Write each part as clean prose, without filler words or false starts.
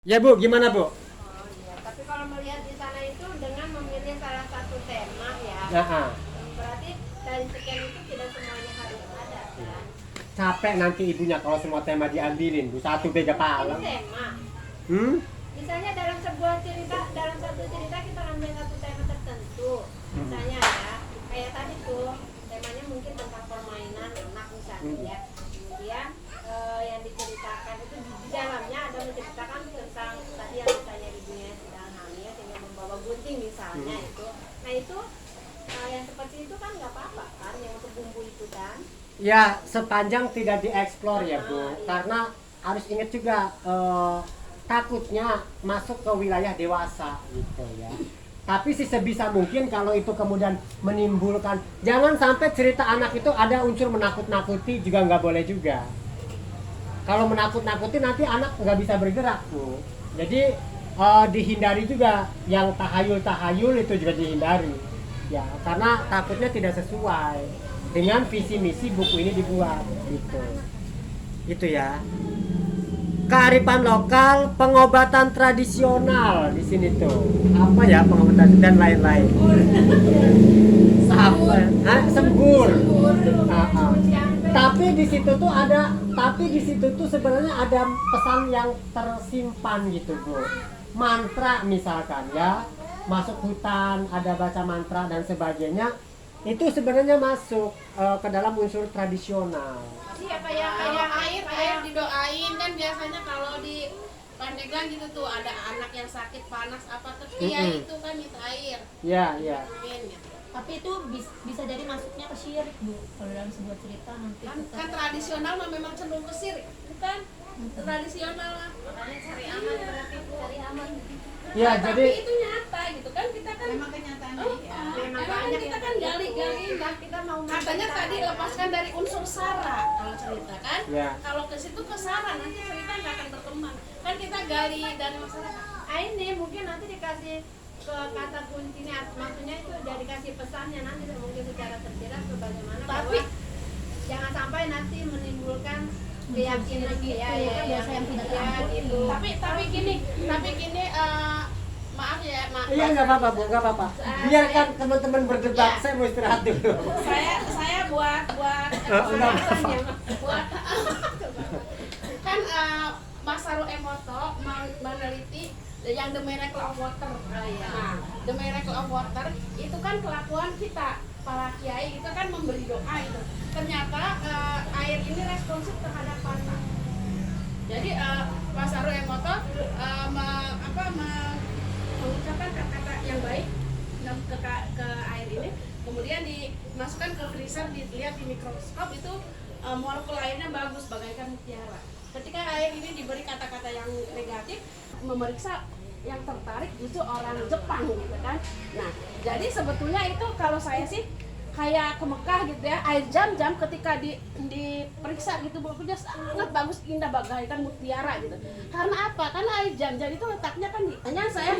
Ya Bu, gimana Bu? Oh iya, tapi kalau melihat di sana itu dengan memilih salah satu tema ya, Nah, berarti dari sekian itu tidak semuanya harus ada kan? capek nanti ibunya kalau semua tema diambilin Bu, satu bega Ini pala. tema. Misalnya dalam sebuah cerita, dalam satu cerita kita ambil satu tema tertentu. Misalnya ya, kayak tadi tuh temanya mungkin tentang permainan anak misalnya ya. Kemudian yang diceritakan itu di dalamnya ada menceritakan tentang tadi yang misalnya ibunya sedang hamil sehingga membawa gunting misalnya itu. Nah itu yang seperti itu kan nggak apa-apa kan, yang untuk bumbu itu kan. Ya, sepanjang tidak dieksplor ya Bu, Iya. karena harus ingat juga takutnya masuk ke wilayah dewasa gitu ya. Tapi sih sebisa mungkin kalau itu kemudian menimbulkan, jangan sampai cerita anak itu ada unsur menakut-nakuti juga nggak boleh juga. Kalau menakut-nakuti nanti anak nggak bisa bergerak Bu. Jadi dihindari juga yang tahayul-tahayul itu juga dihindari. Ya, karena takutnya tidak sesuai dengan visi misi buku ini dibuat gitu. Itu ya. Kearifan lokal, pengobatan tradisional di sini tuh. Apa ya pengobatan dan lain-lain. Apa? Sembur. Tapi di situ tuh ada, sebenarnya ada pesan yang tersimpan gitu Bu. Mantra misalkan ya, masuk hutan ada baca mantra dan sebagainya, itu sebenarnya masuk ke dalam unsur tradisional. Iya kayak Kalau air didoain kan biasanya kalau di Pandeglang gitu tuh ada anak yang sakit panas apa tuh kiai itu kan minta air. Ya, ya. Amin gitu. Tapi itu bisa jadi masuknya ke syirik Bu, kalau dalam sebuah cerita nanti Kan, kita kan tradisional mah memang cenderung ke sirik, bukan? Tradisional lah. makanya cari aman berarti Bu. Cari aman. Ya, Tapi jadi itu nyata gitu kan kita kan Memang kenyataannya oh, ya. Memang emang banyak kita yang kan begitu. gali-gali Kita mau katanya menceritakan, tadi kan? lepaskan dari unsur sara kalau cerita kan Ya. kalau ke situ ke sara nanti cerita nggak akan berkembang kan kita gali dari masyarakat. Ini mungkin nanti dikasih ke kata kuncinya, maksudnya itu udah dikasih pesannya nanti mungkin secara tersirat bagaimana Tapi bahwa jangan sampai nanti menimbulkan keyakinan gitu, ya kan biasa yang tidak terampuni. gitu. tapi gini maaf ya iya nggak apa-apa Bu, nggak apa-apa. Biarkan teman-teman berdebat, Ya. saya mau istirahat dulu. saya buat Enggak buat kan Mas Saru Emoto meneliti yang The Miracle of Water. Nah, The Miracle of Water itu kan kelakuan kita para kiai itu kan memberi doa itu. Ternyata air ini responsif terhadap panas. Jadi Mas Saru Emoto mengucapkan kata-kata yang baik ke air ini, kemudian dimasukkan ke freezer, dilihat di mikroskop itu molekul airnya bagus bagaikan mutiara. Ketika air ini diberi kata-kata yang negatif, memeriksa yang tertarik justru orang Jepang gitu kan. Nah, jadi sebetulnya itu kalau saya sih kayak ke Mekah gitu ya, air jam-jam ketika diperiksa gitu bagus sangat bagus, indah bagaikan mutiara gitu. Karena apa? Karena air jam-jam itu letaknya kan hanya saya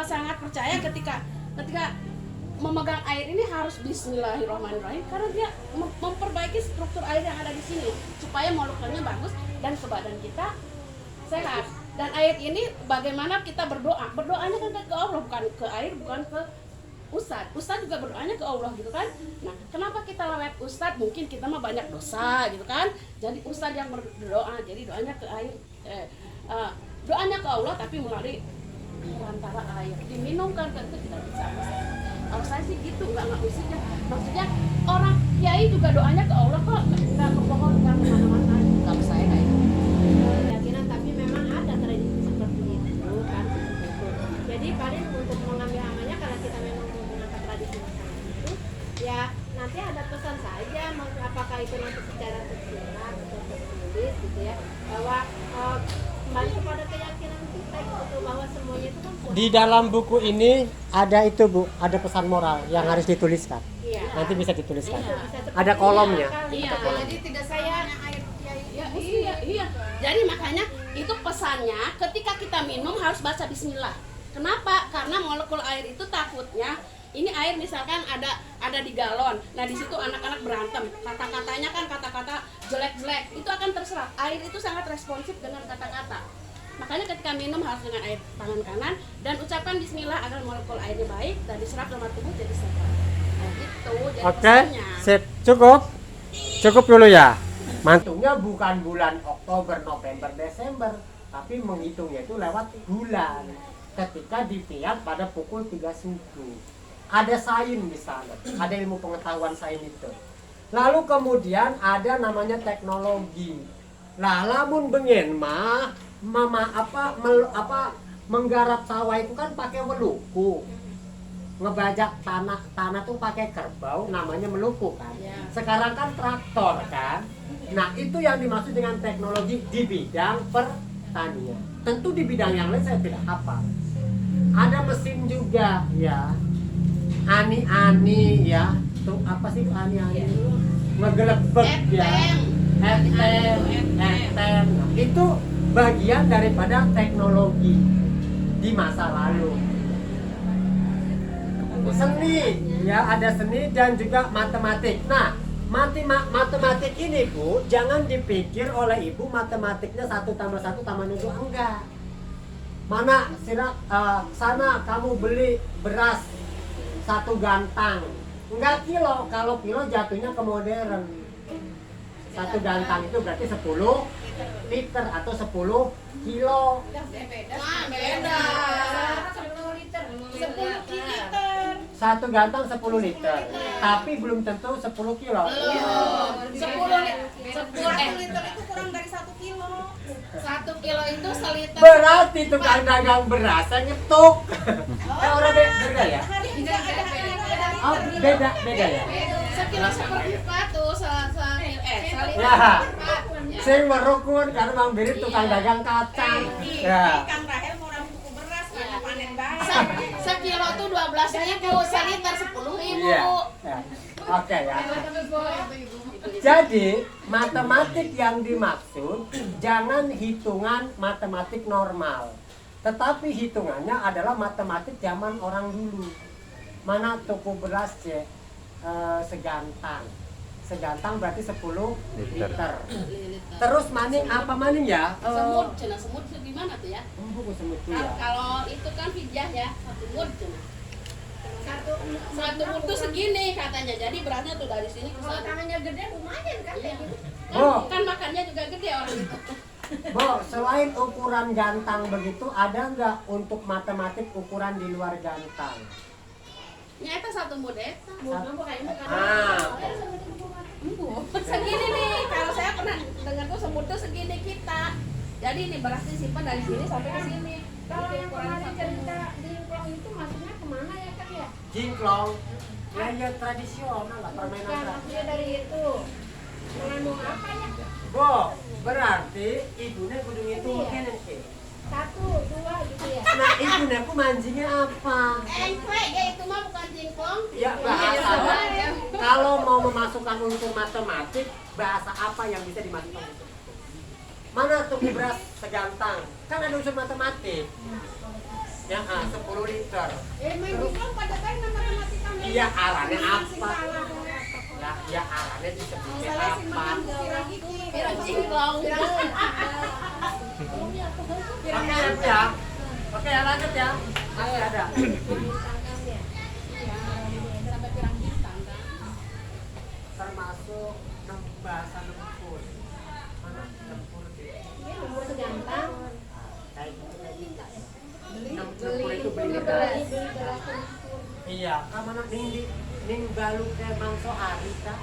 sangat percaya ketika memegang air ini harus Bismillahirrahmanirrahim karena dia memperbaiki struktur air yang ada di sini supaya molekulnya bagus dan ke badan kita sehat. Dan air ini bagaimana kita berdoanya kan ke Allah, bukan ke air, bukan ke Ustadz juga berdoanya ke Allah gitu kan. Nah, kenapa kita lewat Ustadz? Mungkin kita mah banyak dosa gitu kan. Jadi Ustadz yang berdoa, jadi doanya ke air, doanya ke Allah tapi melalui perantara air diminumkan kan itu tidak bisa. Kalau saya sih gitu, nggak maksudnya orang kiai juga doanya ke Allah kok, nggak ke pohon, nggak kemana-mana. Kalau saya kayak gitu. Keyakinan tapi memang ada tradisi seperti itu kan. Jadi paling untuk mengambil amannya kalau kita memang mau mengangkat tradisi masyarakat itu ya nanti ada pesan saja, apakah itu nanti secara tersirat atau tertulis gitu ya, bahwa kembali kepada keyakinan kita gitu, bahwa semuanya itu kan Di dalam buku ini ada itu Bu, ada pesan moral yang harus dituliskan. iya. Nanti bisa dituliskan. Bisa seperti Ada kolomnya. Iya, Jadi tidak saya air kiai Iya. Jadi makanya itu pesannya ketika kita minum harus baca bismillah. Kenapa? Karena molekul air itu takutnya ini air misalkan ada di galon. Nah, di situ anak-anak berantem. Kata-katanya kan kata-kata jelek-jelek. Itu akan terserap. Air itu sangat responsif dengan kata-kata. Makanya Makanya ketika minum harus dengan air tangan kanan dan ucapkan bismillah agar molekul airnya baik dan diserap dalam tubuh jadi sehat. Nah, gitu jadi Oke, pesannya. sip, cukup dulu ya. Menghitungnya bukan bulan Oktober, November, Desember, tapi menghitungnya itu lewat bulan. Ketika dilihat pada pukul 3 subuh. Ada sains di sana, ada ilmu pengetahuan sains itu. Lalu kemudian ada namanya teknologi. Lah lamun bengen mah menggarap sawah itu kan pakai weluku. Ngebajak tanah tuh pakai kerbau, namanya meluku kan. Ya. Sekarang kan traktor kan. Nah, itu yang dimaksud dengan teknologi di bidang pertanian. Tentu di bidang yang lain saya tidak hafal. Ada mesin juga ya. Ani-ani ya. Tuh apa sih ani-ani? Ngegelebek ya. Etem. Nah, itu bagian daripada teknologi di masa lalu. Seni ya, ada seni dan juga matematik. Nah, matematik ini Bu, jangan dipikir oleh Ibu matematiknya 1 tambah 1 tambah 2, enggak. Mana sana kamu beli beras 1 gantang, enggak kilo. Kalau kilo jatuhnya ke modern. 1 gantang itu berarti 10 liter atau 10 kilo. Nah, beda. 10 liter. 10 liter. 1 gantang 10 liter, tapi belum tentu 10 kilo. 10 liter itu kurang dari 1 kilo. 1 kilo itu seliter. Berarti tukang dagang beras nyetuk. Orang beda ya? Enggak ada liter. Oh, beda ya? Sekilo seperempat tuh, seliter. Ya. Sing merukun karena Bang Biri tukang dagang kacang. Ya. Kang Rahel mau buku beras karena panen baik. Sekilo tuh 12.000, seliter 10.000. Iya. Ya. Oke ya. Jadi matematik yang dimaksud jangan hitungan matematik normal, tetapi hitungannya adalah matematik zaman orang dulu. Mana tuku beras segantang berarti 10 liter. Terus maning apa maning ya? Semut, semut gimana tuh ya? Buku semut tuh ya. Kalau itu kan fidyah ya, 1 mud cina. 1 mud tuh segini katanya. Jadi beratnya tuh dari sini ke Kalau sana. tangannya gede lumayan kan kayak gitu. Kan makannya juga gede orang itu. Bo, selain ukuran gantang begitu, ada nggak untuk matematik ukuran di luar gantang? Nyata 1 mud eta. Ah, Segini nih, kalau saya pernah dengar tuh semut tuh segini kita. Jadi ini beras disimpan dari sini sampai ke sini. Kalau yang kemarin cerita di Ingklong itu maksudnya kemana ya kan ya? jingklong. Ya tradisional lah, permainan Bukan tradisional. maksudnya dari itu. Mengandung apa ya? Bo, berarti ibunya kudu ngitung kenen ke. 1, 2 gitu ya. Nah, ibunya ku mancingnya apa? Engkle, ya itu mah bukan jingklong. Ya bahasa. Kalau mau memasukkan unsur matematik, bahasa apa yang bisa dimasukkan unsur? Mana tuh beras segantang? Kan ada unsur matematik. Ya, 10 liter. Main Ingklong pada kan matematika. Iya, arahnya apa? Ya arahnya disebutnya apa? Pirang jingklong. Oke ya. Oke, lanjut ya. Masih ada. Sampai pirang bintang kan. Termasuk bahasa lempur. Mana lempur gitu? Ini nomor segantang. Kayak gitu. Lempur itu beli beras. Iya, kamana ning baluk kayak mangso ari kah?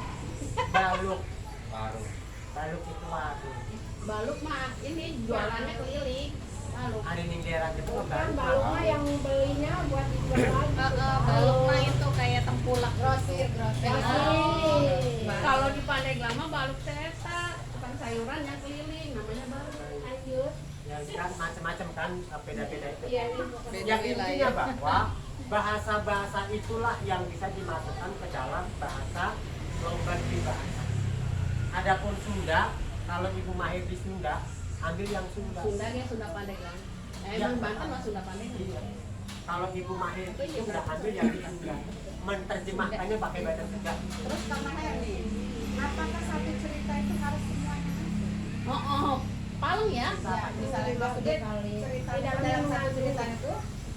Baluk. Baluk itu warung. Baluk mah ini jualannya keliling. Baluk. Ada ning daerah itu Bukan baluk. balok mah yang belinya buat dijual lagi. Balok mah itu kayak tempulak. Grosir. Kalau di Pandeglang mah baluk teta, tukang sayuran yang keliling namanya baluk. Lanjut. Ya kan macam-macam kan beda-beda itu. Iya, ini bukan. Yang intinya bahwa bahasa-bahasa itulah yang bisa dimasukkan ke dalam bahasa pemberi bahasa. Adapun Sunda, kalau ibu mahir di Sunda, ambil yang Sunda. Sunda ya Sunda Pandeglang. Emang Banten mah Sunda Pandeglang. Iya. Kalau ibu mahir di Sunda, ambil yang di Sunda. Menerjemahkannya pakai bahasa Sunda. Terus Kang Rahel nih, apakah satu cerita itu harus semuanya? Oh, Paleng ya. Ya, misalnya maksudnya cerita dalam satu cerita itu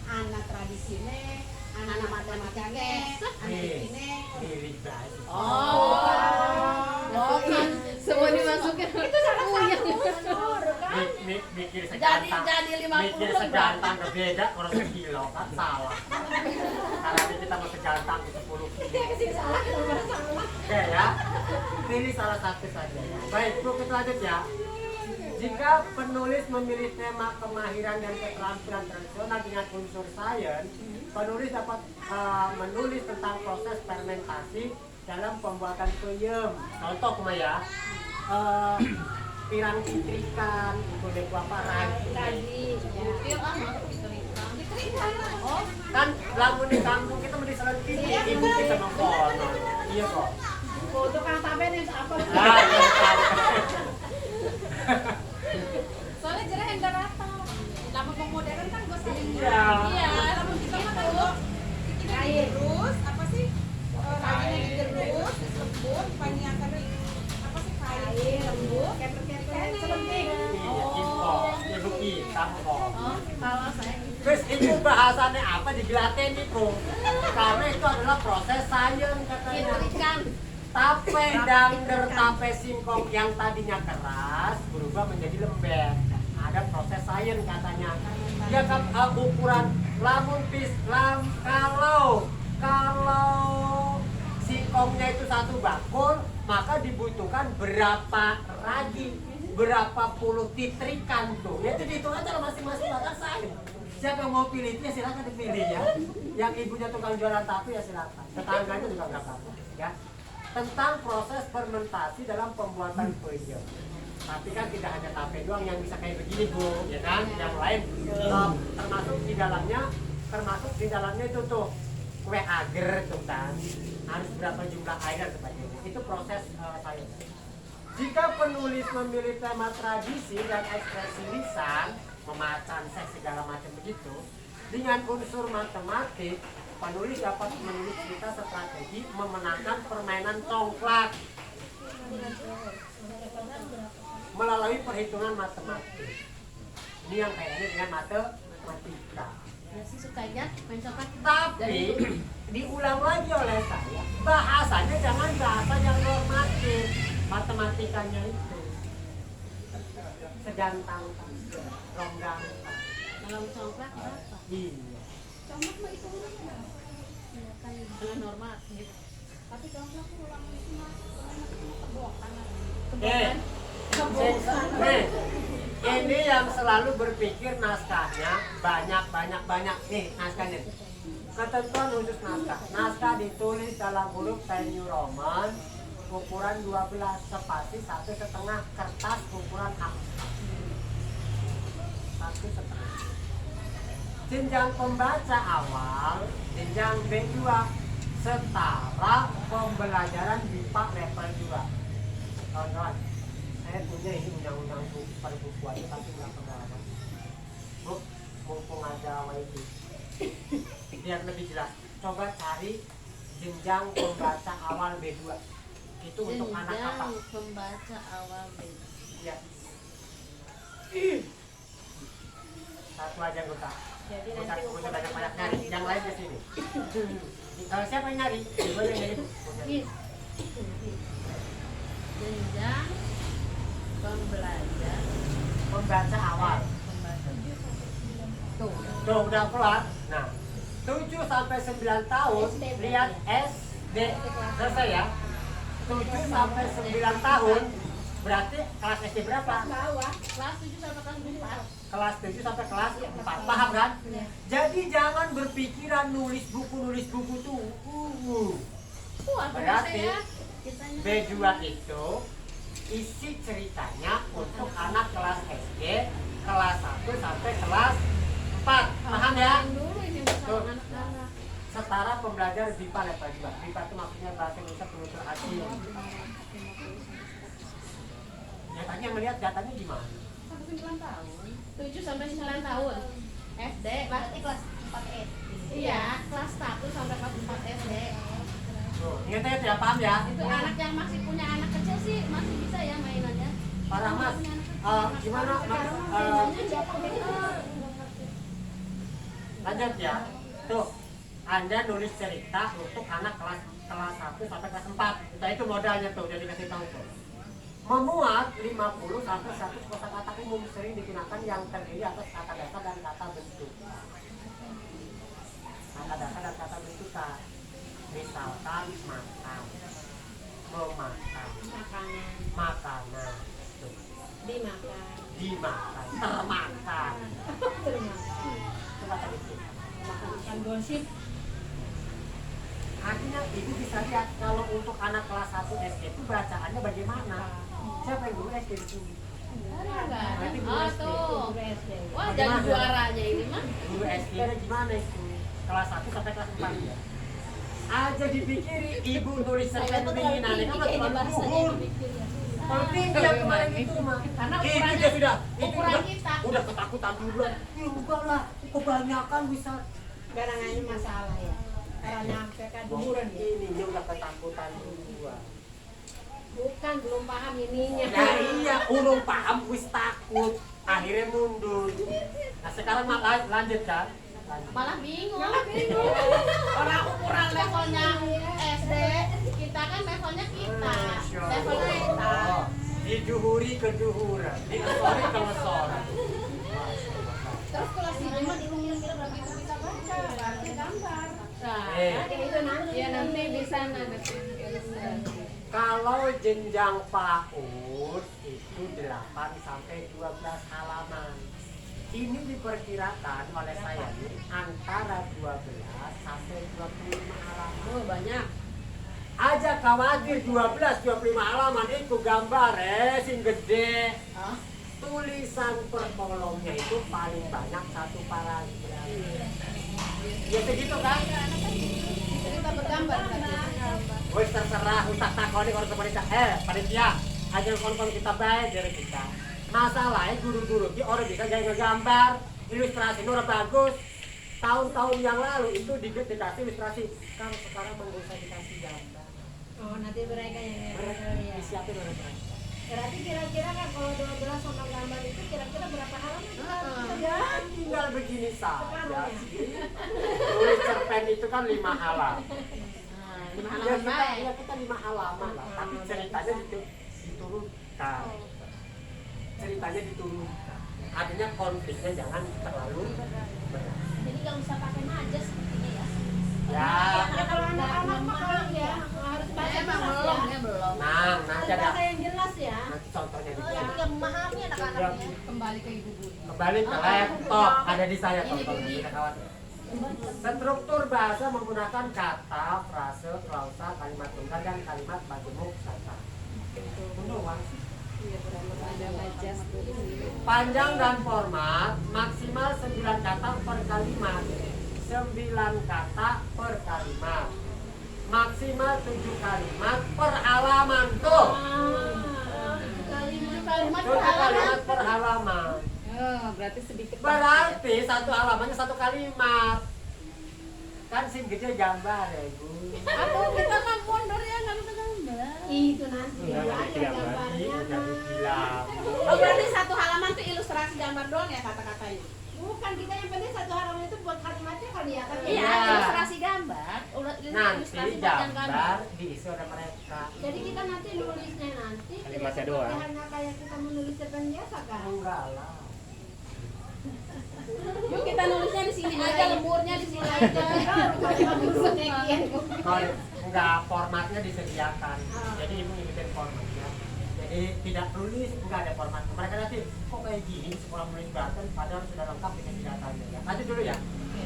anak tradisinya, anak matematikanya, anak ini. Lirik banget. Oh kan semua dimasukin. Itu salah satu unsur kan. Mikir Jadi segantang. 50 Mikir segantang berbeda kalau sekilo kan salah. Karena ini kita mau segantang 10 kilo. Salah kenapa salah? Oke ya. Ini salah satu saja ya. Baik, Bu, kita lanjut ya. Jika penulis memilih tema kemahiran dan keterampilan tradisional dengan unsur sains, penulis dapat menulis tentang proses fermentasi dalam pembuatan peyem. Contoh kumaya, pirang citrikan, kulit apa ragi. Butir masuk diterima. Oh, Kan lamun di kampung kita mesti selenti, ibu kita mengkonon. Iya kok. foto Kang Taben yang apa? Ah, iya, tahu. Soalnya jarang yang rata. Lama modern kan gue sering. Iya. Iya, lama kita mah kalau kita digerus apa sih? Rajinnya digerus, disebut, panjangkan di apa sih kain lembut. Keper-keper selenting. Iya, info, ibu kita kok. Oh, kalau saya Terus itu bahasanya apa digelatin itu? Karena itu adalah proses sains katanya. ikan. Tape dander, tape singkong yang tadinya keras berubah menjadi lembek. Ada proses sains katanya. Ya kan ukuran lamun kalau singkongnya itu satu bakul, maka dibutuhkan berapa ragi, berapa puluh titrikan tuh. Ya itu dihitung aja lah masing-masing bahkan sains. Siapa yang mau pilih itu ya silakan dipilih ya. Yang ibunya tukang jualan tape ya silakan. Tetangganya juga nggak apa-apa ya. Tentang proses fermentasi dalam pembuatan peyem. Tapi kan tidak hanya tape doang yang bisa kayak begini Bu, ya kan? Yang lain termasuk di dalamnya itu tuh kue agar tuh kan. Harus berapa jumlah air dan sebagainya. Itu proses sains. Jika penulis memilih tema tradisi dan ekspresi lisan, memacan seks segala macam begitu, dengan unsur matematik, penulis dapat menulis cerita strategi memenangkan permainan congklak melalui perhitungan matematik. Ini yang kayaknya dengan matematika. Ya sih sukanya main coklat. Tapi diulang lagi oleh saya, bahasanya jangan bahasa yang normatif, matematikanya itu segantang, ronggang. Kalau coklat berapa? Iya. Coklat mah itu ulang. Iya kan dengan normal gitu. Tapi coklat ulang itu mah kebohongan. Nih, ini yang selalu berpikir naskahnya banyak nih naskahnya. Ketentuan khusus naskah. Naskah ditulis dalam huruf Times New Roman, ukuran 12 spasi 1,5 kertas ukuran A. 1,5. Jenjang pembaca awal, jenjang B2 setara pembelajaran BIPA level 2. Kawan-kawan, saya punya ini undang-undang pada buku aja tapi nggak pengalaman. Bu, mumpung ada WiFi, biar lebih jelas. Coba cari jenjang pembaca awal B2. Itu untuk anak apa? Jenjang pembaca awal B. Ya. Satu aja Gota. Jadi Gota nanti punya banyak nyari. Yang lain di sini. Siapa yang nyari? Ibu yang nyari. Jenjang pembelajar Pembaca awal. pembaca. Tuh. Tuh udah kelar. Nah, 7 sampai 9 tahun lihat SD. Selesai ya. 7 sampai 9 tahun berarti kelas SD berapa? bawah. Kelas 7 sampai kelas 4. Kelas 7 sampai kelas 4. Paham kan? Jadi jangan berpikiran nulis buku tuh. Wah, Berarti saya kitanya B2 itu isi ceritanya untuk anak kelas SD kelas 1 sampai kelas 4. Paham ya? yang dulu ini Tuh. bersama anak-anak. Setara pembelajar BIPA level 2. BIPA itu maksudnya bahasa Indonesia penutur asing. Ya tadi yang melihat datanya gimana? Sampai 9 tahun. 7 sampai 9 tahun. SD. Berarti kelas 4 SD. Iya, kelas 1 sampai kelas 4 SD. Tuh, ingat ya, paham ya? Itu anak yang masih punya anak kecil sih masih bisa ya mainannya. Pak Rahmat, Punya anak kecil. Gimana? Lanjut ya. Tuh, Anda nulis cerita untuk anak kelas 1 sampai kelas 4. Nah, itu modalnya tuh, udah dikasih tahu tuh. Memuat 50 sampai 100 kosakata umum sering digunakan yang terdiri atas kata dasar dan kata bentuk. Kata dasar dan kata bentuk. Misalkan makan, memakan, makanan, tuh. dimakan, termakan. Itu kata bentuk. Makan gosip. Artinya ibu bisa lihat kalau untuk anak kelas 1 SD itu bacaannya bagaimana. Siapa yang guru SD itu? Nanti guru SD. tuh. Wah, jadi Bagaimana? juaranya ini mah. Guru SD-nya gimana itu? Kelas 1 sampai kelas 4 ya. Aja dipikiri ibu nulis cerpen begini kan terlalu luhur. Penting dia kemarin itu mah. Karena Itu ukurannya- dia sudah, itu ukuran udah, kita. udah ketakutan duluan. Ya enggak lah, kebanyakan bisa. Garangannya masalah ya. Kalau nyampe kan duhuran ya. Ini udah ketakutan duluan. Bukan belum paham ininya. Nah iya, urung paham wis takut. Akhirnya mundur. Nah sekarang lanjut kan? Lanjut. Malah bingung. Orang ukuran levelnya SD, kita kan levelnya kita. Levelnya kita. Dijuhuri kejuhuran, diesori kemesoran. Terus kelas 5 kira-kira berapa itu bisa baca? Berarti gambar. Nah, Itu nanti. ya nanti bisa nanti. Kalau jenjang PAUD itu 8 sampai 12 halaman. Ini diperkirakan oleh saya nih antara 12 sampai 25 halaman. Oh, banyak. Aja khawatir 12-25 halaman itu gambar sing gede. Tulisan per kolomnya itu paling banyak 1 paragraf. Ya segitu kan? Cerita bergambar kan? Wes terserah ustaz takoni kalau panitia aja kon kita baik dari kita. Masalahnya guru-guru ki orang bisa gaya ngegambar, ilustrasi nu bagus. Tahun-tahun yang lalu itu dikasih ilustrasi. Kalau sekarang nggak usah dikasih gambar. Oh, nanti mereka yang Mereka ya. disiapin oleh mereka. Berarti kira-kira kan kalau 12 sama gambar itu kira-kira berapa halaman? Ya tinggal begini saja sih. Tulis cerpen itu kan 5 halaman. 5 Ya halaman kita, baik. ya kita 5 halaman lah, tapi ceritanya diturunkan. Ceritanya diturunkan. Artinya konfliknya jangan terlalu berat. Jadi nggak usah pakai majas sepertinya ya. Ya, Ya kalau anak-anak mah kalau ya harus baca Emang jelas belum, ya. ya belum. nah nanti Harus ada baca yang jelas ya. nanti contohnya di Oh, sini. jadi nggak memahami anak-anaknya. Kembali ke ibu guru. Kembali ke laptop ada di saya contohnya tidak khawatir. Struktur bahasa menggunakan kata, frase, klausa, kalimat tunggal dan kalimat majemuk kata. Doang sih. Panjang dan format maksimal 9 kata per kalimat. 9 kata per kalimat. Maksimal 7 kalimat per halaman tuh. Kalimat 7 kalimat per halaman. Oh, berarti sedikit. Berarti 1 halamannya 1 kalimat. Kan sim gede gambar ya, Bu. Aduh, kita mah mundur ya nggak bisa gambar. Itu nanti Udah ada digambarnya, gambarnya. udah dibilang. Oh, berarti 1 halaman tuh ilustrasi gambar doang ya kata-katanya? Bukan, kita yang penting 1 halaman itu buat kalimatnya kali ya. Kan Iya, Iya. ilustrasi gambar. Nanti Ilustrasi bagian gambar diisi oleh mereka. Jadi kita nanti nulisnya nanti Kalimatnya tidak doang. seperti hanya kayak kita menulis cerpen biasa kan. Enggak lah. Yuk kita nulisnya di sini aja, lemburnya di sini aja. Kalau enggak formatnya disediakan. Jadi ibu ngikutin formatnya. Jadi tidak tulis, enggak ada format. Mereka nanti kok kayak gini sekolah menulis Banten padahal sudah lengkap dengan datanya ya. Lanjut dulu ya.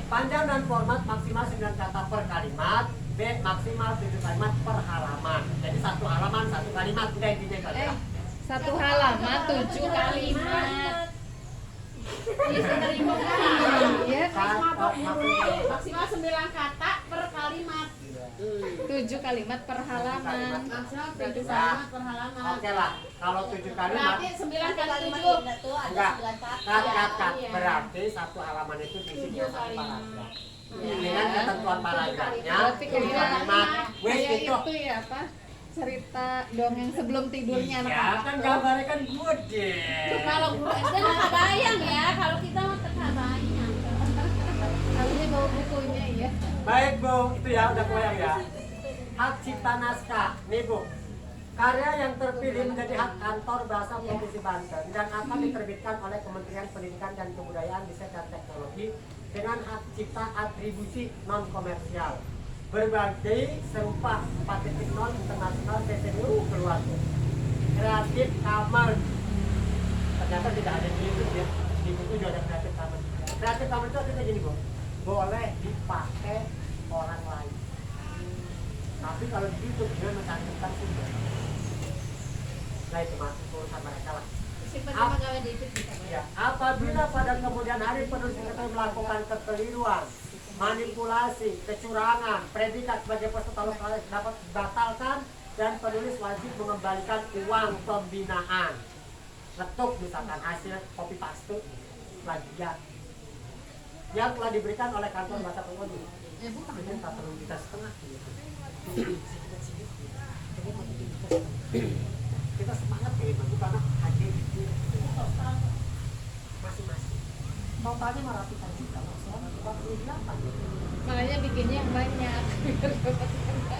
Panjang dan format maksimal 9 kata per kalimat. B maksimal 7 kalimat per halaman. Jadi 1 halaman 1 kalimat udah intinya itu aja. 1 halaman 7 kalimat. Iya, maksimal 9 kata per kalimat. 7 kalimat per halaman. Maksimal 7 kalimat per halaman. Oke lah, kalau 7 kalimat Berarti 9 kali Kalimat 7. indah tuh ada enggak 9 kata. kat. Iya. Berarti 1 halaman itu diisi dengan 1 paragraf. Iya. Dengan ketentuan paragrafnya Berarti 7 kalimat. Wes kayak itu. itu ya apa? cerita dongeng sebelum tidurnya Ya anak-anak kan tuh. gambarnya kan bude. Kalau guru SD nggak bayang ya, kalau kita mah nggak bayang. Harusnya bawa bukunya ya. Baik Bu, itu ya udah kebayang ya. Hak cipta naskah, nih Bu. Karya yang terpilih menjadi hak kantor bahasa Provinsi Banten dan akan diterbitkan oleh Kementerian Pendidikan dan Kebudayaan, Riset dan Teknologi dengan hak cipta atribusi non komersial. Berbagai serupa 4.0 internasional CCNU keluar tuh. Creative Commons. Ternyata tidak ada di YouTube ya. Di buku juga ada Creative Commons. Creative Commons itu artinya gini Bu, boleh dipakai orang lain. Tapi kalau di YouTube dia mencantumkan sumber. Nah itu masuk urusan mereka lah. Simpan sama gawe di itu kita. Ya, apabila pada kemudian hari penulis itu melakukan kekeliruan, manipulasi, kecurangan, predikat sebagai peserta lokal dapat dibatalkan dan penulis wajib mengembalikan uang pembinaan. Letuk misalkan hasil copy paste plagiat yang telah diberikan oleh kantor bahasa pengemudi. Ini 40 juta setengah gitu. Kita semangat ya Ibu, karena haji itu masing-masing. Totalnya 500 juta, maksudnya 48. Makanya bikinnya yang banyak.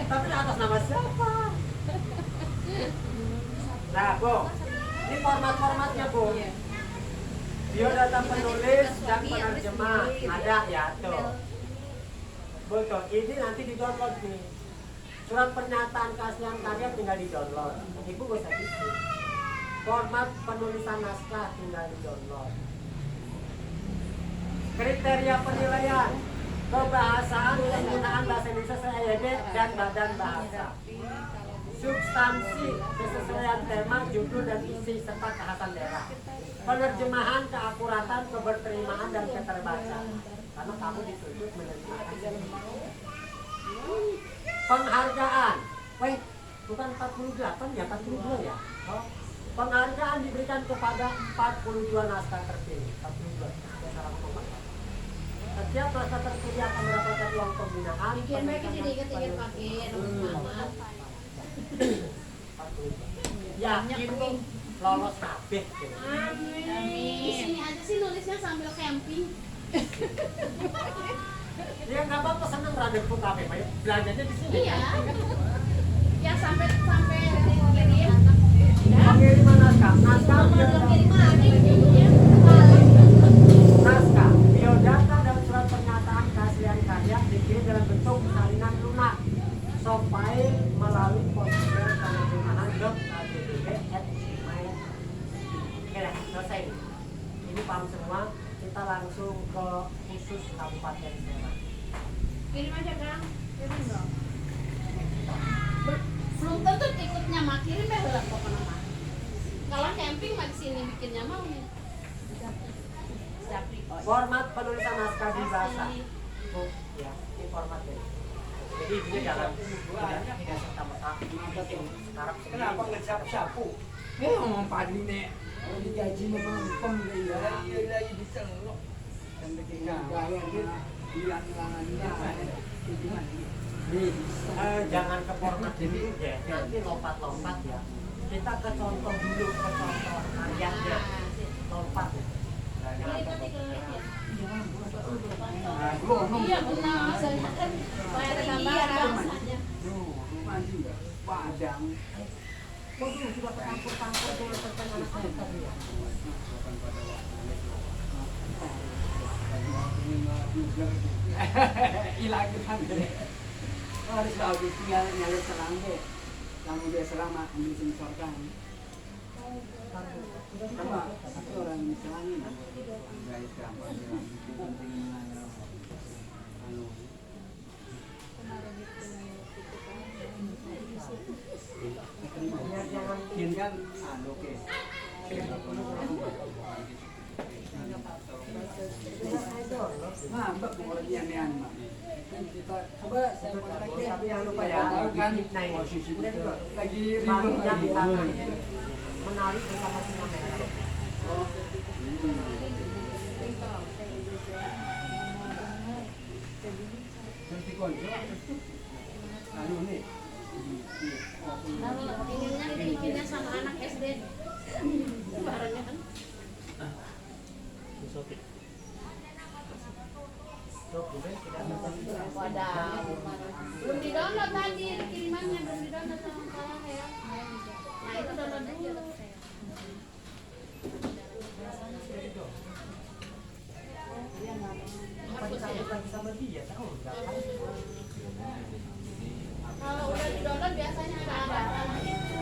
Tapi atas nama siapa? Nah, Bu, ini format-formatnya, Bu. Biodata penulis dan penerjemah ada ya tuh. Betul, ini nanti di-download nih. Surat pernyataan keaslian karya tinggal di-download. Ibu gak usah gitu. Format penulisan naskah tinggal di-download. Kriteria penilaian kebahasaan penggunaan bahasa Indonesia SED dan badan bahasa. Substansi kesesuaian tema, judul dan isi serta kekhasan daerah. Penerjemahan, keakuratan, keberterimaan dan keterbaca. Karena kamu dituntut menerjemahkan. Penghargaan. Weh, bukan 48 ya, 42 ya. Oh. Penghargaan diberikan kepada 42 naskah terpilih. 42. Ya, salah ngomong. Setiap naskah terpilih akan mendapatkan uang pembinaan. Bikin mereka jadi inget-inget pakai nama. Yakin tuh lolos kabeh gitu. Di sini aja sih nulisnya sambil camping. Ya nggak apa-apa, seneng radepku kabeh, Pak. Belanjanya di sini. Iya. Ya sampai kirim. Pengiriman naskah, naskah naskah, biodata dan surat pernyataan keaslian karya dikirim dalam bentuk salinan lunak, soft file melalui postingan penerjemahan .addb@gmail. Oke dah, selesai. Ini paham semua. Kita langsung ke khusus Kabupaten Serang. Kirim aja Kang. Kirim dong. Belum tentu ikutnya mah kirim deh lah pokoknya mah. Kalau camping mah di sini bikinnya mau nih. Format penulisan naskah di bahasa. Bu, ya, ini formatnya. Jadi ibunya dalam tidak serta merta bikin sekarang. Kenapa nggak siap-siapu? Ngomong padi nih. Kalau digaji memang ya. Lagi dicelok. Dan bikin gaya dia bilang Jangan ke format jadi ya, nanti lompat-lompat ya. Kita ke contoh dulu, ke contoh karyanya. Lompat. Iya benar, soalnya kan bayar gambaran saja. Padang. Waduh, sudah kecampur-campur dengan tentang anak-anak tadi ya. Hilang kan. Harus tahu tinggal nyala serang deh. Kamu dia selama ambil sensorkan. Apa? Tapi orang misalnya guys gampang Biar jangan kan oke. Nah, mbak kemudian yang kita coba saya kontak dia. tapi jangan lupa ya, kan naik posisi udah juga lagi ribut ribut yang di tangan lagi. menarik bersama semua mereka. Nanti kontrol. Anu nih, Inginnya bikinnya sama anak SD. Barangnya kan. Belum di download tadi kirimannya, belum di download sama saya ya. Nah itu download dulu. Sama dia tahu enggak? Kalau udah di download biasanya ada itu.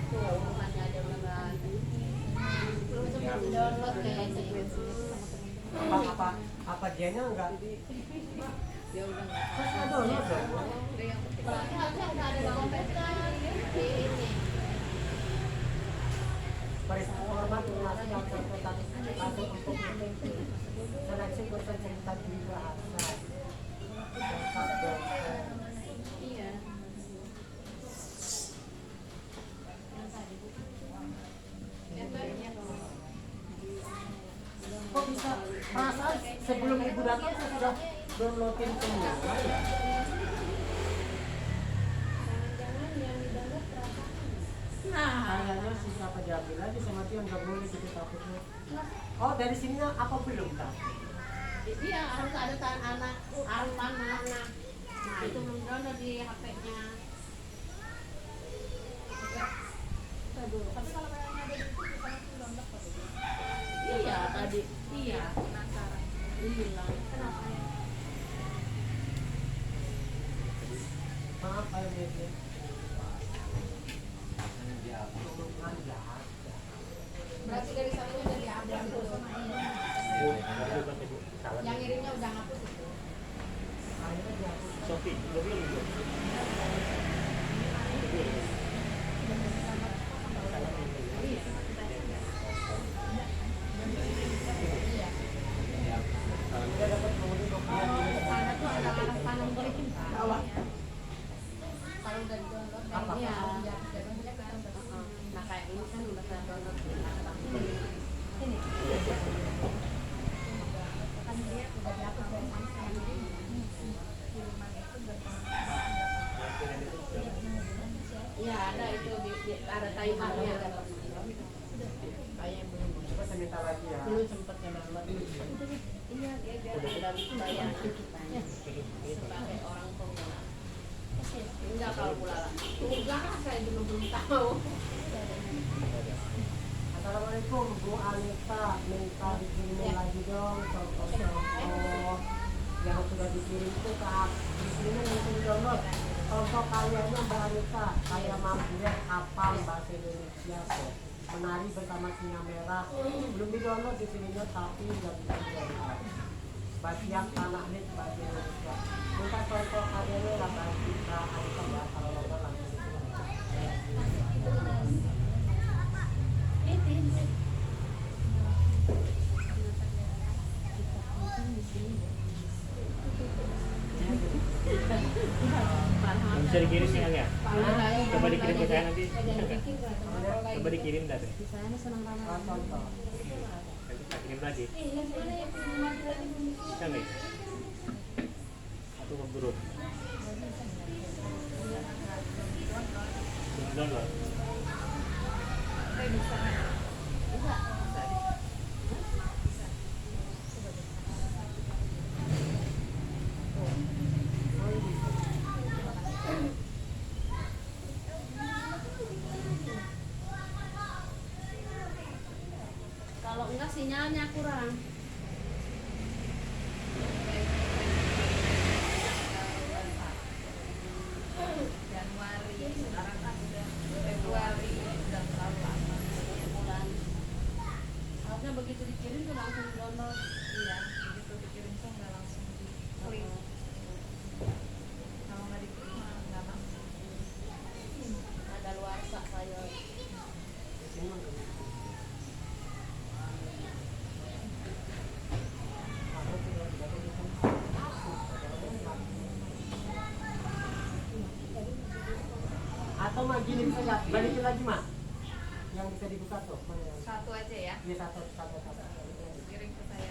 Tuh, bukannya ada ulang. Belum sempat di download kayaknya. Apa dianya enggak? Ya udah enggak. Pas ada dong. Berarti harusnya udah ada di komputer. Di ini. Periksa format nasi yang terkotak atau untuk seleksi kursus cerita di bahasa. Iya. Kok bisa? Perasaan sebelum ibu datang saya sudah downloadin semua ya? Jangan-jangan yang di download perasaan. Nah, Kayaknya sih siapa diambil aja sama dia nggak boleh gitu takutnya. Oh dari sininya apa belum tak? iya harus ada tangan anak, harus mana. Nah itu belum download di HP-nya. Tapi kalau kayaknya ada di situ kita langsung download kok. Iya tadi, iya. Penasaran. Hilang. Kenapa ya? Maaf Pak Media. Berarti dari sananya udah dihapus itu sama ini. Yang ngirimnya udah ngapus itu. Sofi, Sana tuh ada anak tanam kering. Kalau udah di download Apa? dari dia jadinya kita udah Nah kayak ini kan udah saya download. ini. Kan dia udah dihapus dari sana yang kiriman itu Iya ada itu ada timernya. Kayak belum coba saya minta lagi ya. belum sempat download. Iya dia biar ada bayar kitanya sebagai orang pengguna. Enggak kalau pula enggak saya juga belum tahu. Assalamualaikum Bu Anita, minta dikirimin lagi dong contoh-contoh yang sudah dikirim itu ke dikirimin langsung download. Contoh karyanya Mbak Anita, kayak mampu hafal bahasa Indonesia kok. Menari bersama singa merah, belum di download di sininya tapi nggak bisa di download. Bagian tanah lit bahasa Indonesia. Minta contoh karyanya lah Mbak Anita ya, kalau nonton langsung Bisa dikirim ya enggak? Coba dikirim ke saya nanti. Coba dikirim dah. Saya senang banget. contoh. Nanti saya kirim lagi. Bisa nggak? Atau ke grup. Download. Kalau enggak sinyalnya kurang. Januari, sekarang kan udah Februari, udah terlalu lama. Bulan. Harusnya begitu dikirim tuh langsung download. Iya, begitu dikirim tuh nggak langsung diklik. Kalau nggak diklik mah nggak masuk. Ada luar saya. Atau mah gini saja, balikin lagi mah. Yang bisa dibuka tuh. Mana yang? Satu aja ya, Iya satu. kirim ke saya.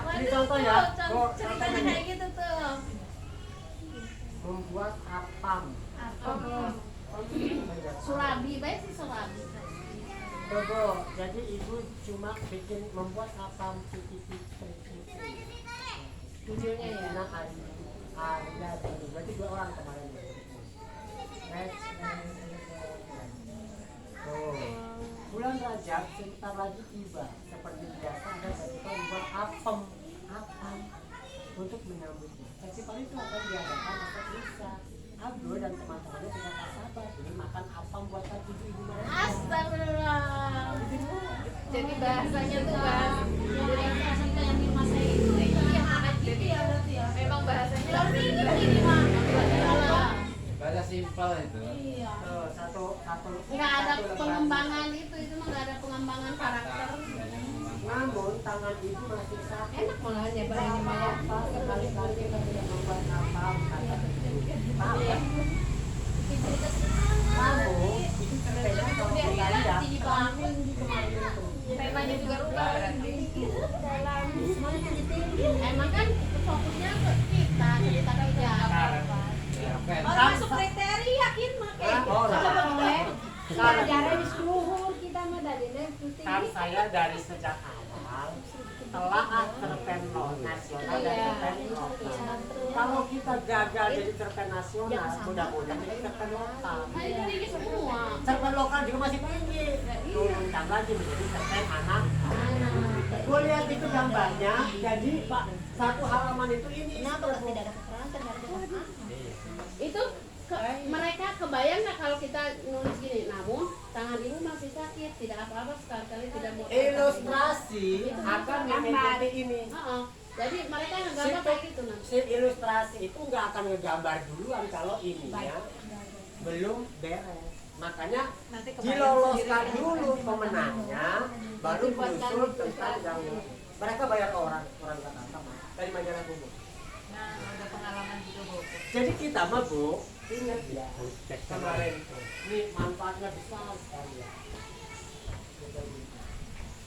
Ini contoh ya. Oh, Ceritanya kayak gitu tuh. Membuat apam. Surabi, baik sih surabi. Bobo, jadi ibu cuma membuat apam titip. Judulnya ya. Nah, ada berarti 2 orang kemarin. Oh, bulan Rajab sebentar lagi tiba. Seperti biasa ada festival membuat apam untuk menyambutnya. Festival itu akan diadakan esok lusa. Abdul dan teman-temannya sudah tak sabar ingin makan apam buatan ibu-ibu mereka. Astagfirullah. Jadi bahasanya tuh bahasa yang di masa itu jadi ya berarti ya. Memang bahasanya ini mah Bahasa simpel itu. iya Tuh, satu Nggak ada lembar. pengembangan itu mah nggak ada pengembangan karakter. Namun tangan ibu masih sakit. enak malahan ya barangnya Maya. Sekali-kali kita tidak membuat apam kata ibu. Paham ya? Namun itu cerita kalau kita lihat dibangun di kemarin itu Temanya juga rubah. semuanya tinggi Emang kan fokusnya ke kita kerja. Orang masuk kriteria kin make. Orang. Sejarah di seluruh kita mah dari putih. Kan saya dari sejak awal telah cerpen nasional dan cerpen lokal. Kalau kita gagal jadi cerpen nasional, mudah-mudahan jadi cerpen lokal. Nah, itu tinggi semua. Cerpen lokal juga masih tinggi. Turunkan lagi menjadi cerpen anak. Gue lihat itu gambarnya, jadi Pak, 1 halaman itu ini kenapa tidak ada kekerasan tidak ada apa Itu mereka kebayang nggak kalau kita nulis gini, namun tangan ibu masih sakit, tidak apa-apa sekali-kali tidak mau. ilustrasi akan mengikuti ini. Heeh. Jadi mereka ngegambar kayak gitu nanti. Si ilustrasi itu nggak akan ngegambar duluan kalau ini ya belum beres. Makanya diloloskan dulu pemenangnya, baru menyusul tentang yang mereka bayar ke orang Jakarta dari majalah Buku. Nah, ada pengalaman juga Bu. Jadi kita mah Bu, ingat ya kemarin tuh, ini manfaatnya besar sekali ya.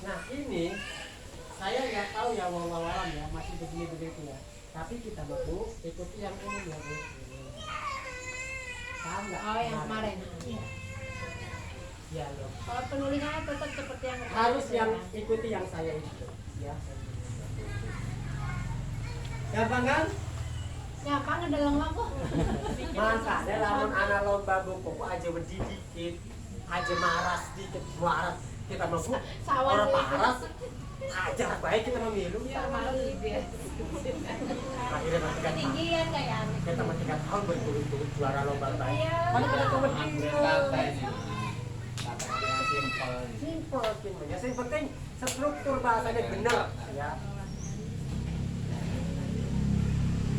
Nah ini saya nggak tahu ya wawalan ya masih begini ya. Tapi kita mah Bu ikuti yang umum ya Bu. Paham nggak? Oh yang kemarin. Ya loh. Kalau penulisannya tetap seperti yang Harus yang ikuti yang saya itu ya. Gampang kan? Gampang ada lama kok. Masa ada lamun anak lomba buku aja wedi dikit, aja maras dikit, maras kita mau Sawan orang dikit. maras ajar baik kita memilu. Malu gitu ya. Akhirnya mah 3 tahun. Ketinggian kayak Kita mah 3 tahun berturut-turut juara lomba baik. Iya. Mana kita coba Hampir kata ini. Kata-kata simpel. simpel filmnya. Yang penting struktur bahasanya benar ya.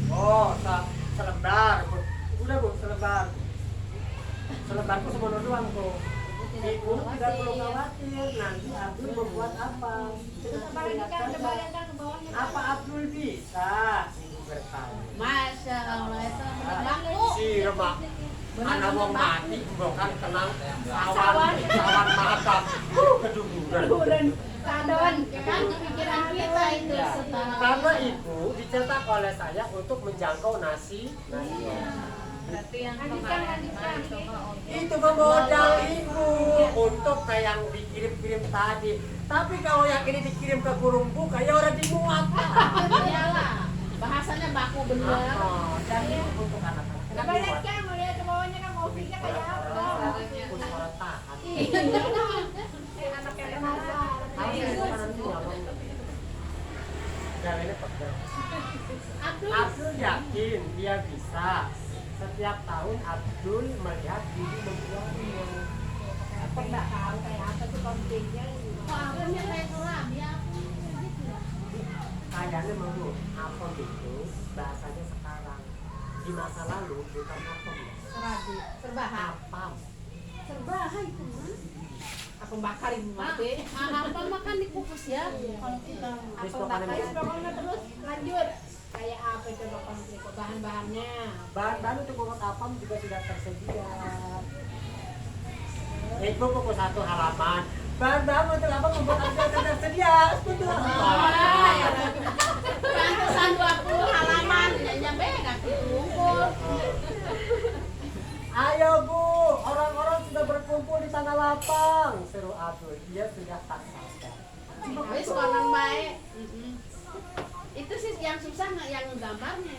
Oh, selembar. Udah Bu, selembar. Selembarku semono doang Bu. Ibu tidak perlu khawatir, nanti Abdul membuat apa? Bayangkan ke bawahnya. Apa Abdul bisa? Ibu bertanya. Masya Allah itu menegangku. Si remak, anak mau mati, bukan tenang. Sawan makan, keduduran. Kadon kan pikiran kita itu Ya, setara. karena ibu dicetak oleh saya untuk menjangkau nasi. Berarti yang Lanjutkan. Itu memodal ibu untuk kayak yang dikirim-kirim tadi. Tapi kalau yang ini dikirim ke kurung buka, ya orang dimuat. Iyalah, bahasanya baku bener. Dan itu untuk anak-anak. Coba lihat kan, mau lihat ke bawahnya kan kopinya kayak apa? Suara tahan. Anak yang penasaran. Abdul yakin dia bisa. Setiap tahun Abdul melihat ibu membuatnya. Aku nggak tahu kayak apa tuh konfliknya. Warnanya kayak surabi aku gitu ya. Kayaknya mau apa itu bahasanya sekarang. Di masa lalu bukan apa ya. Serabi, serbahan. Apam. Serbahan itu mah. Aku bakarin mati. Apa makan dikukus ya? Kalau kita Terus Aku pokoknya bakarin pokoknya terus lanjut. Kayak apa coba konflik bahan-bahannya? bahan-bahan untuk membuat apam juga sudah tersedia. Itu buku 1 halaman. Bahan banget kenapa membuat Anda tersedia? Betul. Pantesan 20 halaman, nyampe nggak kumpul. Ayo Bu, orang-orang sudah berkumpul di tanah lapang. Seru Abdul, dia sudah tak sabar. Wis konon baik. Itu sih yang susah nggak yang gambarnya.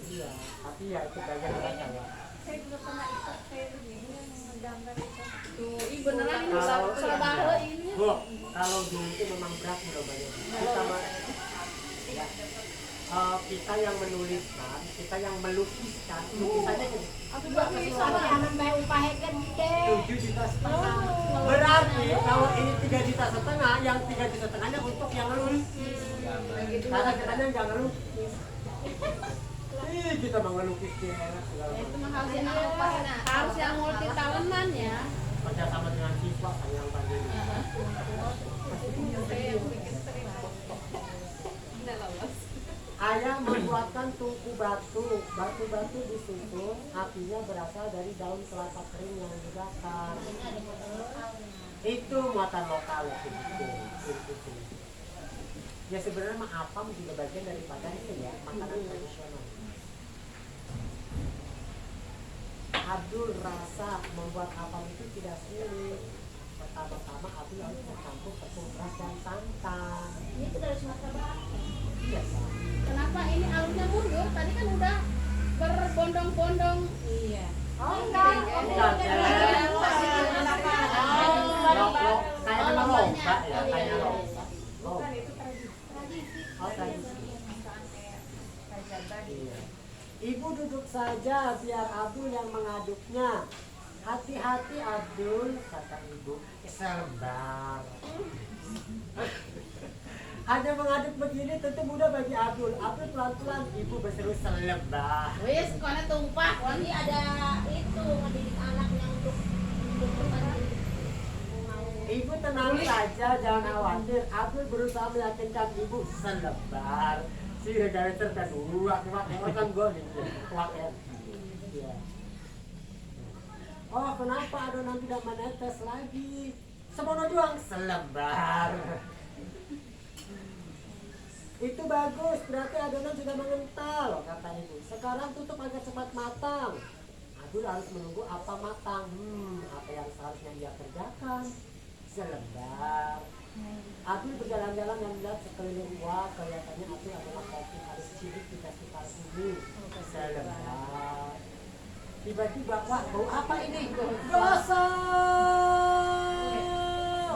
Iya, tapi ya itu bagian dari saya. Saya juga pernah ikut kayak begini yang menggambar itu. Tuh, ih beneran ini Kalau Surabaya ini. Bu, kalau dulu itu memang berat banyak. Kita ya, kita yang menuliskan, kita yang melukiskan, lukisannya gede. Aku juga sama anak bayi upah gede. 7,5 juta. Berarti kalau ini 3,5 juta, yang 3,5 juta untuk yang ngelukis. Karena katanya nggak ngelukis. Ih, kita mau ngelukis di enak segala Itu macam. mah harus yang apa? Harus yang multi talentan ya. Kerja sama dengan siswa yang tadi. Ayah membuatkan tungku batu. Batu-batu disusun, apinya berasal dari daun kelapa kering yang dibakar. Itu muatan lokal itu. Ya sebenarnya mah apam juga bagian daripada itu ya, makanan tradisional. Abdul rasa membuat apam itu tidak sulit. Pertama-tama Abdul harus bercampur tepung beras dan santan. Ini tuh dari Sumatera Barat. Iya, Pak. Kenapa ini alurnya mundur? Tadi kan udah berbondong-bondong. Iya. Oh enggak. Enggak, kayaknya lomba ya, kayaknya lomba. Oh. Oh, tradisi. Iya. Ibu duduk saja biar Abdul yang mengaduknya. Hati-hati Abdul, kata ibu. Sabar. Hanya mengaduk begini tentu mudah bagi Abdul. Abdul pelan-pelan, ibu berseru selebah. Wis, kone tumpah. Ini ada itu ngedidik anaknya untuk Ibu tenang saja, jangan khawatir. Abdul berusaha meyakinkan ibu selebar. Si regawai terkan kuat kan gue nih, kuat ya. Iya. Oh, kenapa adonan tidak menetes lagi? Semono juang selebar. Itu bagus, berarti adonan sudah mengental, kata ibu. Sekarang tutup agar cepat matang. Abdul harus menunggu apa matang. Apa yang seharusnya dia kerjakan? Selebar. Abdul berjalan-jalan dan melihat sekeliling. Wah, kelihatannya Abdul adalah kopi harus cilik di festival ini. Selebar. Tiba-tiba, wah, bau apa ini? Gosong.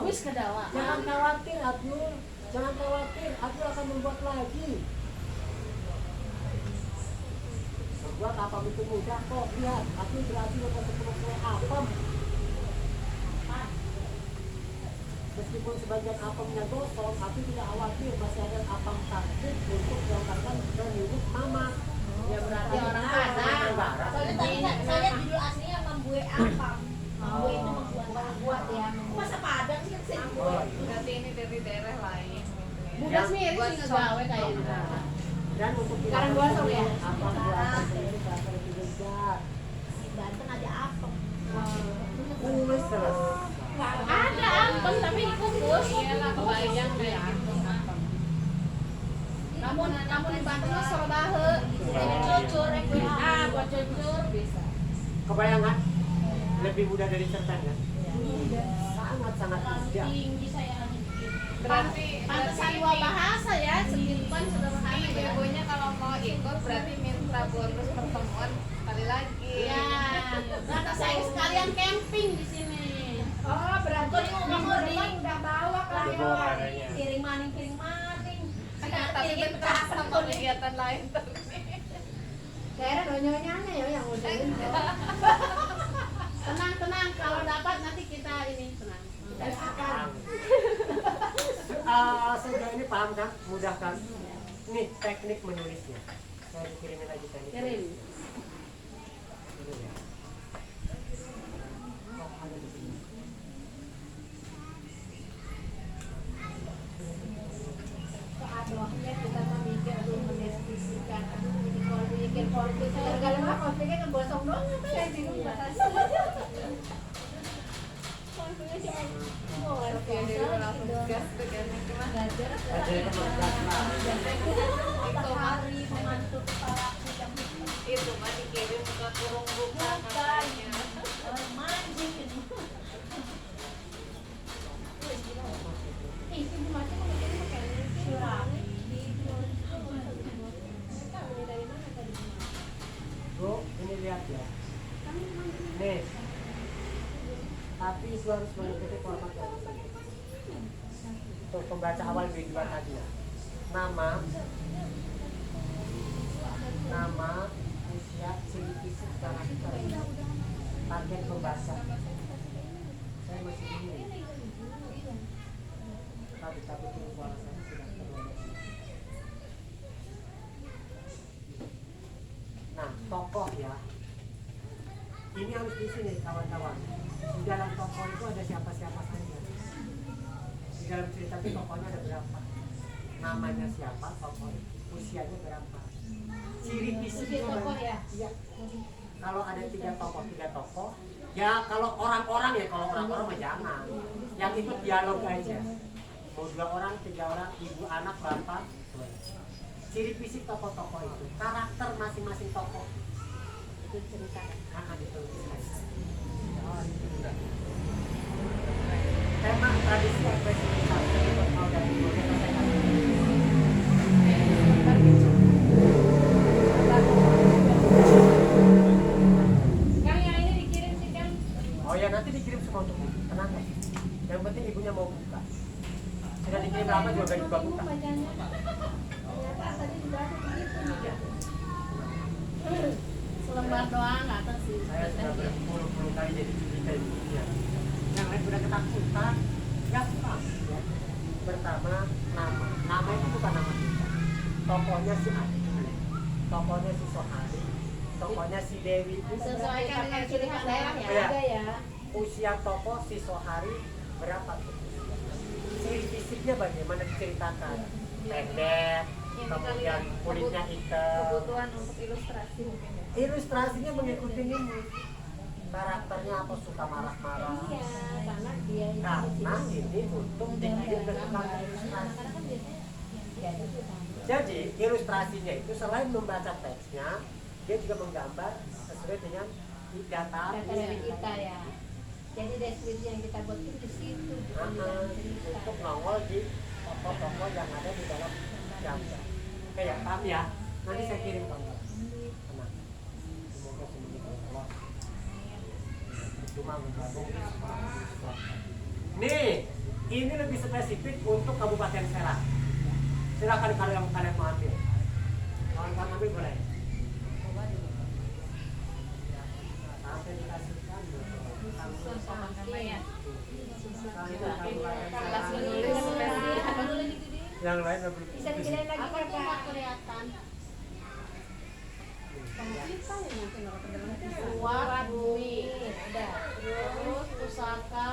Wis kedawa. Jangan khawatir, Abdul. Jangan khawatir, Abdul akan membuat lagi. Membuat apam itu mudah kok. Lihat, Abdul berhasil membuat sepenuh apam. Meskipun sebagian apamnya gosong, Abdul tidak khawatir masih ada apam sakit untuk diantarkan ke milik mama. Ya berarti orang Padang. Soalnya tadi saya lihat judul aslinya membuat apam. Membuat itu membuat ya. Masa Padang sih yang saya buat. Berarti ini dari daerah lain. Bukan mirip sih ngegawe kayaknya. Dan untuk Sekarang gosong ya? Apam buatan itu berasa lebih lezat. Di Banten ada apam. Kulis selesai. Ada ampun tapi dikukus. Iyalah kebayang kayak gitu. Namun di Banten mah Surabaya. Jadi cucur, buat cucur bisa. Kebayangan lebih mudah dari cerpen ya? Sangat-sangat mudah. Tinggi saya. Berarti Pantesan dua bahasa ya, sedikit sederhana ini ya. ibunya kalau mau ikut berarti minta bonus pertemuan sekali lagi. Ya, kata saya sekalian camping di sini. Oh, berarti umur udah bawa Udah bawa adanya. kiring maning. Tapi bentar sama kegiatan lain terus. Daerah donyonyanya ya yang udah. Tenang, kalau dapat nanti kita ini tenang. Sejauh ini paham kan? Mudah kan? Nih teknik menulisnya. Saya dikirimin lagi teknik. Kirim. Ini ya. Oh, ada di sini. Aduhnya kita mah mikir mendeskripsikan ini kalau bikin konflik segala macam konfliknya kan gosong doang apa ya bingung bahasa konfliknya cuma nih. Tapi itu harus mengikuti format yang disebut. Untuk pembaca awal B2 tadi ya. Nama, usia, ciri fisik, karakter. Target pembaca. Saya masih bingung. Tapi suara saya sudah terlalu. Nah, tokoh ya. Ini harus di sini kawan-kawan. Di dalam tokoh itu ada siapa-siapa saja. Di dalam cerita itu tokohnya ada berapa? Namanya siapa, tokoh, usianya berapa? Ciri fisiknya tokoh ya? Iya. Kalau ada tiga tokoh. Ya kalau orang-orang ya, kalau orang-orang mah jangan. Yang ikut dialog aja. Mau 2 orang, 3 orang, ibu, anak, bapak. Ciri fisik tokoh-tokoh itu, karakter masing-masing tokoh. Itu cerita. Ditulis. Tema tradisi ekspresi mau dari budaya saya. Kang, yang ini dikirim sih Kang. Oh ya, nanti dikirim semua untuk ibu. Tenang ya. Yang penting ibunya mau buka. Sudah dikirim lama juga gak dibuka-buka. Bacanya. Ternyata tadi dibahas begitu. Selembar doang nggak tahu sih. Saya sudah berpuluh-puluh kali jadi juri kayak begini ya. Yang lain sudah ketakutan, gampang ya. Pertama, nama itu bukan nama kita. Tokohnya si Adi, tokohnya si Sohari, tokohnya si Dewi. Sesuaikan dengan ciri khas daerah ya. Iya. Ada ya. Usia tokoh si Sohari berapa tuh? Ciri fisiknya bagaimana diceritakan? Pendek, kemudian kulitnya hitam. Kebutuhan untuk ilustrasi mungkin ya. Ilustrasinya mengikuti ini. Karakternya apa, suka marah-marah. Iya, karena dia itu Karena ini untuk dikirim ke tukang ilustrasi. Jadi ilustrasinya itu selain membaca teksnya, dia juga menggambar sesuai dengan data dari kita ya. Jadi deskripsi yang kita buat itu di situ, bukan di dalam cerita. untuk nongol di tokoh-tokoh yang ada di dalam gambar. Kayak kami ya, nanti saya kirim kamu. Tenang. Semoga semuanya Allah. Cuma menggabung di sekolah. Nih, ini lebih spesifik untuk Kabupaten Serang. Silakan kalau yang kalian mau ambil. Kawan-kawan ambil boleh. Sampai dikasihkan. Yang lain belum. Bisa dikirain lagi Apa tuh Kakak? nggak kelihatan? Kita yang mungkin orang pendengar Kuat, bumi, ada. terus pusaka,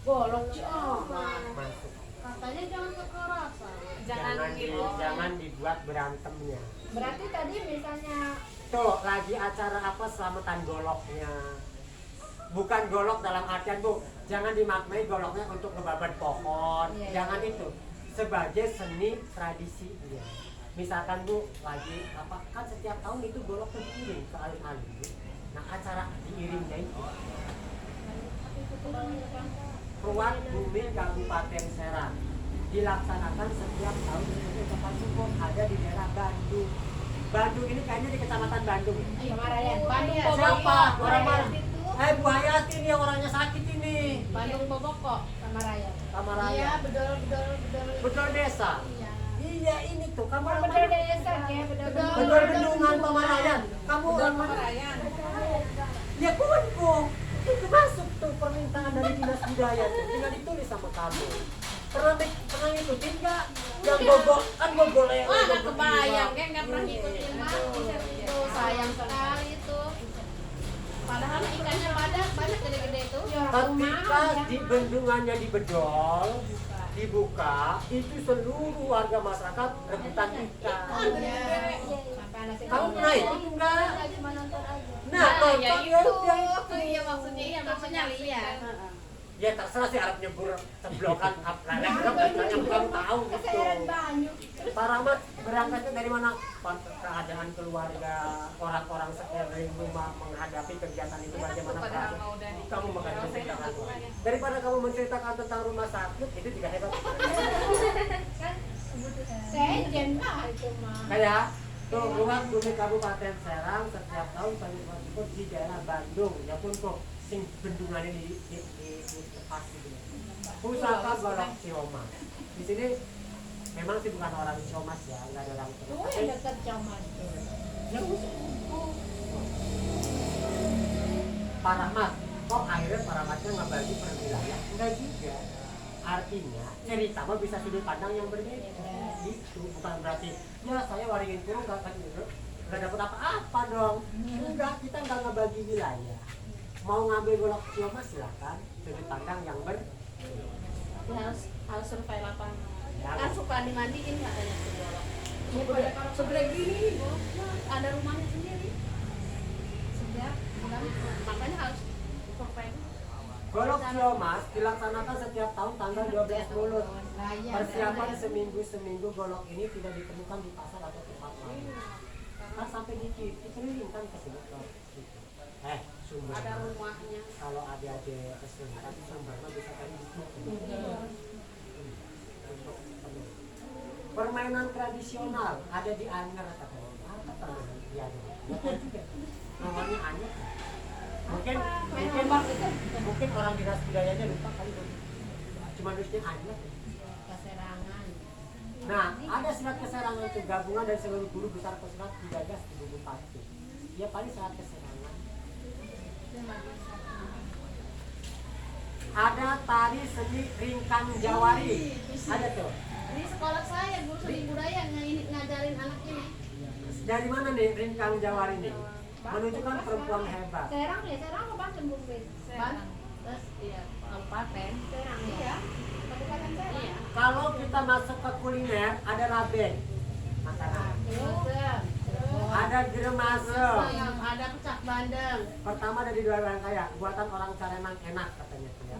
Golok cok. Masuk. katanya jangan kekerasan. Jangan dibuat berantemnya. Berarti tadi misalnya Tuh lagi acara apa selamatan goloknya. Bukan golok dalam artian Bu, jangan dimaknai goloknya untuk ngebabat pohon. Iya, Jangan itu. Sebagai seni tradisi dia. Misalkan Bu lagi apa kan setiap tahun itu goloknya diiring ke alun-alun. Nah acara diiringnya itu Ruang Bumi Kabupaten Serang dilaksanakan setiap tahun sebagai ucapan syukur ada di daerah Bandung. Bandung ini kayaknya di Kecamatan Bandung. Kemarayan, Bandung Siapa? Orang mana? itu Bu Hayati ini yang orangnya sakit ini. Bandung Boboko. Kamaraya. Kamaraya. Iya, bedol. Betul desa. Iya. Iya ini tuh kamu orang Bener mana? desa ya, bener Betul Bendungan Pamarayan. Kamu orang mana? Pamarayan. Ya kunku. Itu masuk tuh permintaan dari dinas budaya tuh. Tinggal ditulis sama kamu. Pernah ngikutin nggak? Yang gogol kan gogol lele. Wah, nggak gogol kebayang, iwak. kan nggak pernah ngikutin mah. Itu sayang sekali itu. Padahal ikannya banyak gede-gede itu. Ketika di bendungannya dibedol, dibuka, itu seluruh warga masyarakat rebutan ikan. Sampai anak saya Kamu pernah ikut enggak? cuma nonton aja. Nah, ya nonton itu. ya. Iya maksudnya lihat. Ya terserah sih Arab nyebur ceblokan apalagi yang kamu tahu gitu. Kesehatan banyak. Para amat berangkatnya dari mana? Keadaan keluarga, orang-orang sekeliling rumah menghadapi kegiatan itu bagaimana Pak? Kamu makan menceritakan daripada kamu menceritakan tentang rumah sakit itu juga hebat. Sejen lah itu mah. Kayak Tuh, ruang bumi Kabupaten Serang setiap tahun Paling di daerah Bandung. Ya pun kok sing bendungannya di lepas gitu. Pusaka Golok Ciomas. Di sini memang sih bukan orang Ciomas ya, nggak ada orang Ciomas. Oh, yang dekat Ciomas tuh. Ya, Pak Rahmat, kok akhirnya Pak Rahmatnya nggak bagi per wilayah? Enggak juga. Artinya cerita mah bisa sudut pandang yang berbeda. Itu bukan berarti ya saya waringin kurung nggak dapat apa-apa dong. Enggak, kita nggak ngebagi wilayah. Mau ngambil Golok Ciomas silakan. Sudut pandang yang berbeda. Tapi harus survei lapangan. Ya, Kan suka dimandiin katanya tuh golok. Sebelah gini, ada rumahnya sendiri. Sebelah, bukan? Makanya harus survei. Golok Ciomas dilaksanakan setiap tahun tanggal 12 Mulut. Persiapan seminggu golok ini tidak ditemukan di pasar atau tempat lain. Kan sampai dikelilingkan ke sini. Sumber. Ada rumahnya. Kalau adik-adik kesulitan sumbernya bisa tadi itu. Permainan tradisional ada di Anyer katanya. Apa tahu di Anyer? Namanya Anyer. Mungkin orang dinas budayanya lupa kali dong. Cuma nulisnya Anyer. Keserangan. Nah, ada Silat Keserangan itu gabungan dari seluruh guru besar pesilat digagas di Bupati. Ya paling Silat Keserangan. Ada tari seni ringkang Jawari. Ada tuh. Di sekolah saya guru seni budaya ngajarin anak ini. Dari mana nih ringkang Jawari nih? Menunjukkan perempuan hebat. Serang ya, Serang apa Bandung, Bu? Terus iya, kabupaten. Serang ya. Kabupaten Serang. Iya. Kalau kita masuk ke kuliner, ada rabeng. Makanan. Ada geremasem. Ada kecak bandeng. Pertama dari dua orang kaya, buatan orang Carenang enak katanya tuh ya.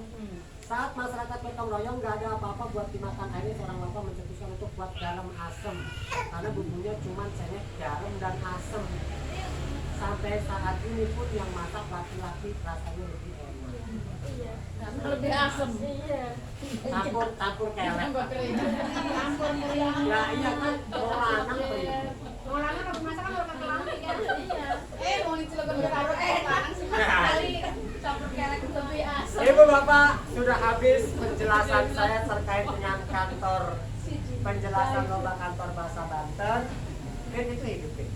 Saat masyarakat gotong royong nggak ada apa-apa buat dimakan, akhirnya seorang bapak mencetuskan untuk buat garam asem karena bumbunya cuma cengek, garam dan asem. Sampai saat ini pun yang masak laki-laki rasanya lebih enak. Lebih asem. Campur kelek. Campur meriang. Ya iya kan, mau lanang beri. Mau lama kalau masakan kalau kata lama kan. Mau dicilekan bertaruh lanang sih kali campur kelek lebih asem. Ibu Bapak, sudah habis penjelasan saya terkait dengan kantor penjelasan lomba kantor bahasa Banten. Kan itu hidup ya?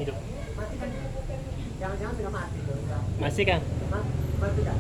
Hidup. Mati kan? Jangan-jangan sudah mati dong. Masih Kang? Hah? Mati kan?